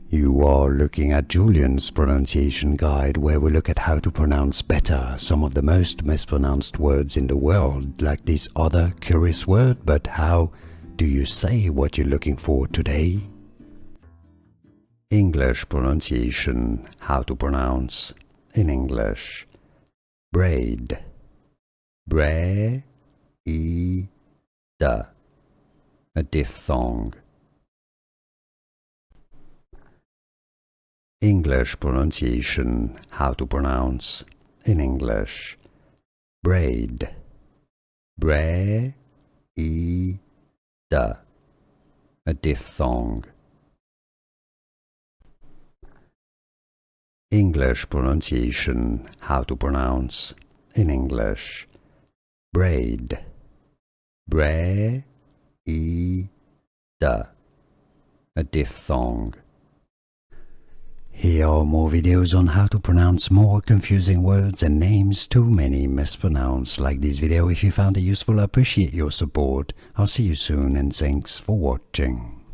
You are looking at Julian's pronunciation guide, where we look at how to pronounce better some of the most mispronounced words in the world, like this other curious word. But how do you say what you're looking for today? English pronunciation, how to pronounce in English. Braid, braid, a diphthong. English pronunciation, how to pronounce in English. Braid, braid, a diphthong. English pronunciation, how to pronounce in English. Braid, braid, a diphthong. Here are more videos on how to pronounce more confusing words and names too many mispronounced. Like this video if you found it useful. I appreciate your support. I'll see you soon and thanks for watching.